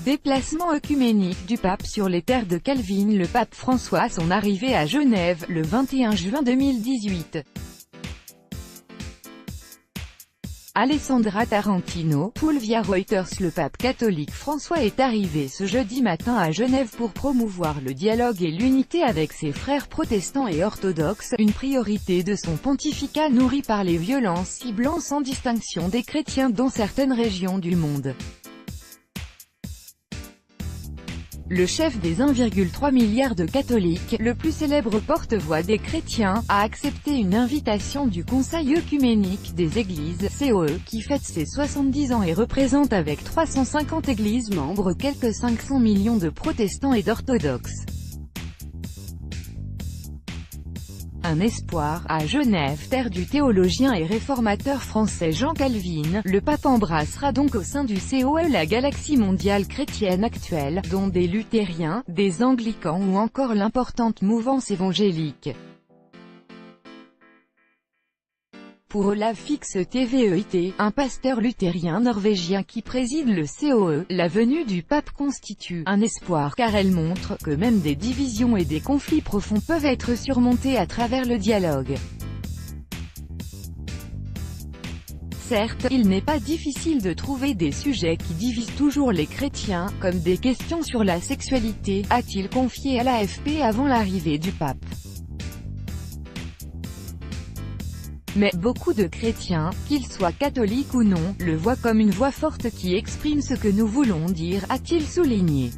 Déplacement œcuménique du pape sur les terres de Calvin. Le pape François à son arrivée à Genève, le 21 juin 2018. Alessandra Tarantino, poule via Reuters. Le pape catholique François est arrivé ce jeudi matin à Genève pour promouvoir le dialogue et l'unité avec ses frères protestants et orthodoxes, une priorité de son pontificat nourri par les violences ciblant sans distinction des chrétiens dans certaines régions du monde. Le chef des 1,3 milliard de catholiques, le plus célèbre porte-voix des chrétiens, a accepté une invitation du Conseil œcuménique des Églises, COE, qui fête ses 70 ans et représente avec 350 églises membres quelques 500 millions de protestants et d'orthodoxes. Un espoir, à Genève, terre du théologien et réformateur français Jean Calvin. Le pape embrassera donc au sein du COE la galaxie mondiale chrétienne actuelle, dont des luthériens, des anglicans ou encore l'importante mouvance évangélique. Pour Olav Fix TVEIT, un pasteur luthérien norvégien qui préside le COE, la venue du pape constitue un espoir car elle montre que même des divisions et des conflits profonds peuvent être surmontés à travers le dialogue. Certes, il n'est pas difficile de trouver des sujets qui divisent toujours les chrétiens, comme des questions sur la sexualité, a-t-il confié à l'AFP avant l'arrivée du pape. Mais beaucoup de chrétiens, qu'ils soient catholiques ou non, le voient comme une voix forte qui exprime ce que nous voulons dire, a-t-il souligné.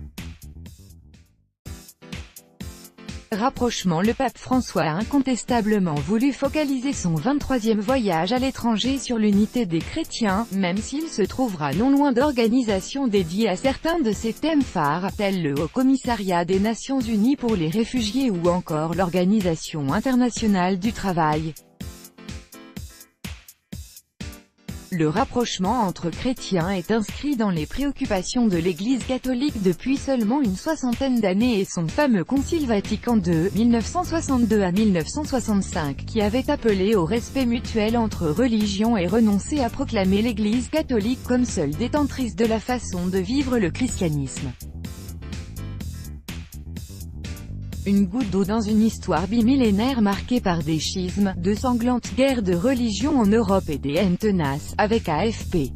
Rapprochement. Le pape François a incontestablement voulu focaliser son 23e voyage à l'étranger sur l'unité des chrétiens, même s'il se trouvera non loin d'organisations dédiées à certains de ses thèmes phares, tels le Haut Commissariat des Nations Unies pour les réfugiés ou encore l'Organisation internationale du travail. Le rapprochement entre chrétiens est inscrit dans les préoccupations de l'Église catholique depuis seulement une soixantaine d'années et son fameux Concile Vatican II, 1962 à 1965, qui avait appelé au respect mutuel entre religions et renoncé à proclamer l'Église catholique comme seule détentrice de la façon de vivre le christianisme. Une goutte d'eau dans une histoire bimillénaire marquée par des schismes, de sanglantes guerres de religion en Europe et des haines tenaces, avec AFP.